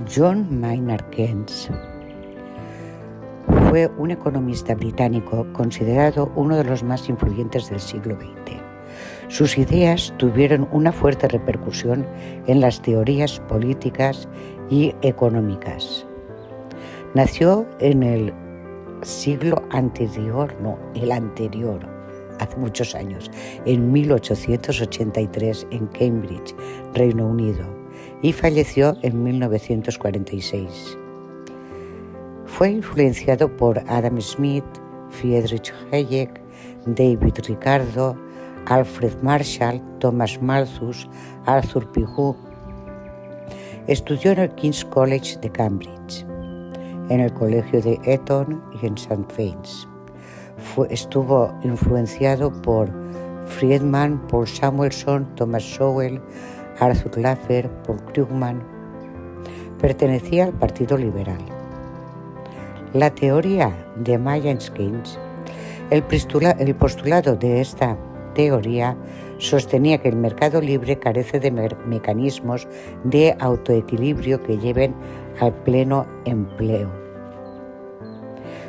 John Maynard Keynes fue un economista británico considerado uno de los más influyentes del siglo XX. Sus ideas tuvieron una fuerte repercusión en las teorías políticas y económicas. Nació en el siglo anterior, hace muchos años, en 1883 en Cambridge, Reino Unido, y falleció en 1946. Fue influenciado por Adam Smith, Friedrich Hayek, David Ricardo, Alfred Marshall, Thomas Malthus, Arthur Pigou. Estudió en el King's College de Cambridge, en el Colegio de Eton y en St. Faith's. Estuvo influenciado por Friedman, Paul Samuelson, Thomas Sowell, Arthur Laffer, Paul Krugman. Pertenecía al Partido Liberal. La teoría de Maynard Keynes, el postulado de esta teoría sostenía que el mercado libre carece de mecanismos de autoequilibrio que lleven al pleno empleo.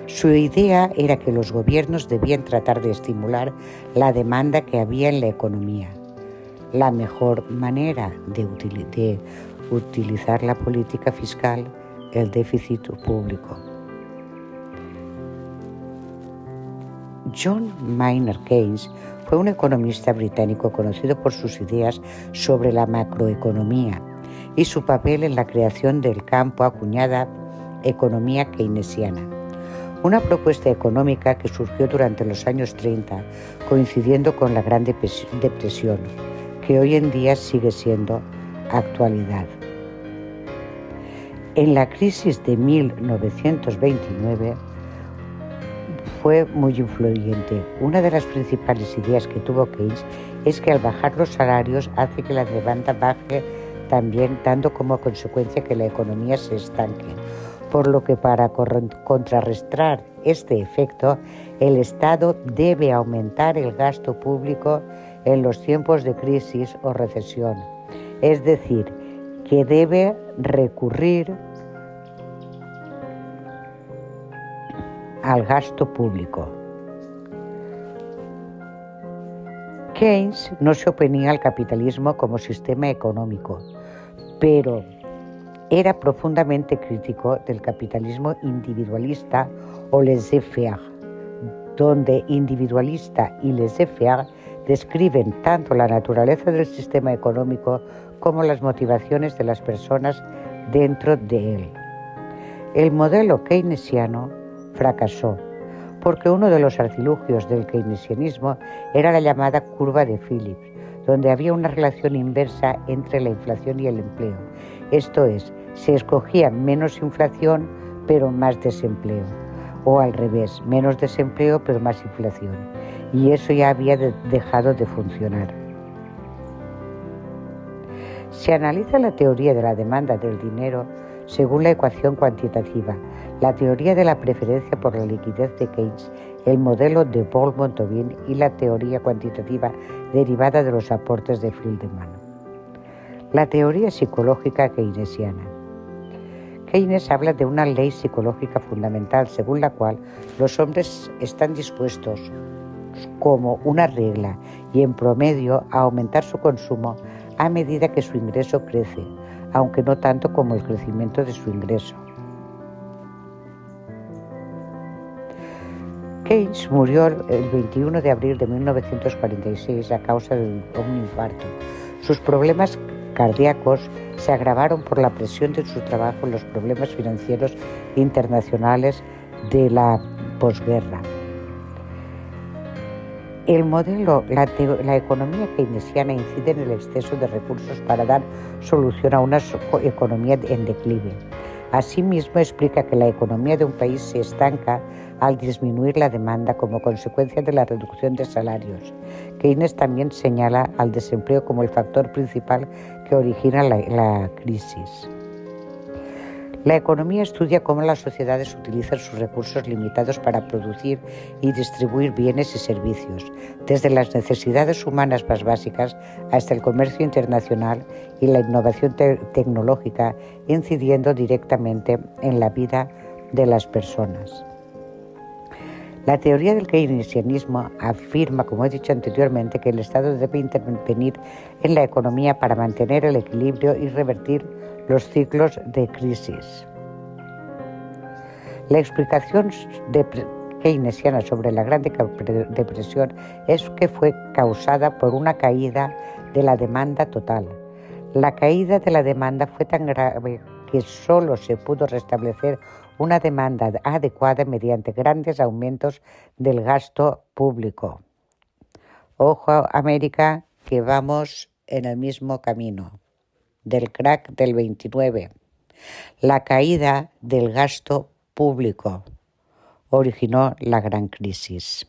Su idea era que los gobiernos debían tratar de estimular la demanda que había en la economía. La mejor manera de utilizar la política fiscal, el déficit público. John Maynard Keynes fue un economista británico conocido por sus ideas sobre la macroeconomía y su papel en la creación del campo acuñada economía keynesiana, una propuesta económica que surgió durante los años 30, coincidiendo con la Gran Depresión, que hoy en día sigue siendo actualidad. En la crisis de 1929 fue muy influyente. Una de las principales ideas que tuvo Keynes es que al bajar los salarios hace que la demanda baje también, dando como consecuencia que la economía se estanque. Por lo que para contrarrestar este efecto, el Estado debe aumentar el gasto público en los tiempos de crisis o recesión. Es decir, que debe recurrir al gasto público. Keynes no se oponía al capitalismo como sistema económico, pero era profundamente crítico del capitalismo individualista o laissez-faire, donde individualista y laissez-faire describen tanto la naturaleza del sistema económico como las motivaciones de las personas dentro de él. El modelo keynesiano fracasó porque uno de los artilugios del keynesianismo era la llamada curva de Phillips, donde había una relación inversa entre la inflación y el empleo. Esto es, se escogía menos inflación pero más desempleo, o al revés, menos desempleo pero más inflación, y eso ya había dejado de funcionar. Se analiza la teoría de la demanda del dinero según la ecuación cuantitativa, la teoría de la preferencia por la liquidez de Keynes, el modelo de Bol-Montovin y la teoría cuantitativa derivada de los aportes de Friedman. La teoría psicológica keynesiana. Keynes habla de una ley psicológica fundamental según la cual los hombres están dispuestos, como una regla y en promedio, a aumentar su consumo a medida que su ingreso crece, aunque no tanto como el crecimiento de su ingreso. Keynes murió el 21 de abril de 1946 a causa de un infarto. Sus problemas cardíacos se agravaron por la presión de su trabajo en los problemas financieros internacionales de la posguerra. El modelo, la economía keynesiana incide en el exceso de recursos para dar solución a una economía en declive. Asimismo, explica que la economía de un país se estanca al disminuir la demanda como consecuencia de la reducción de salarios. Keynes también señala al desempleo como el factor principal que origina la crisis. La economía estudia cómo las sociedades utilizan sus recursos limitados para producir y distribuir bienes y servicios, desde las necesidades humanas más básicas hasta el comercio internacional y la innovación tecnológica, incidiendo directamente en la vida de las personas. La teoría del keynesianismo afirma, como he dicho anteriormente, que el Estado debe intervenir en la economía para mantener el equilibrio y revertir los ciclos de crisis. La explicación keynesiana sobre la Gran Depresión es que fue causada por una caída de la demanda total. La caída de la demanda fue tan grave que solo se pudo restablecer una demanda adecuada mediante grandes aumentos del gasto público. Ojo, América, que vamos en el mismo camino del crack del 29. La caída del gasto público originó la gran crisis.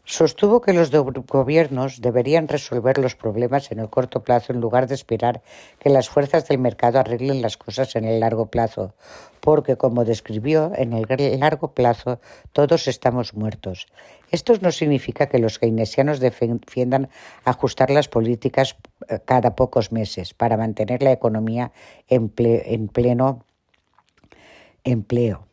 Sostuvo que los gobiernos deberían resolver los problemas en el corto plazo en lugar de esperar que las fuerzas del mercado arreglen las cosas en el largo plazo, porque, como describió, en el largo plazo todos estamos muertos. Esto no significa que los keynesianos defiendan ajustar las políticas cada pocos meses para mantener la economía en pleno empleo.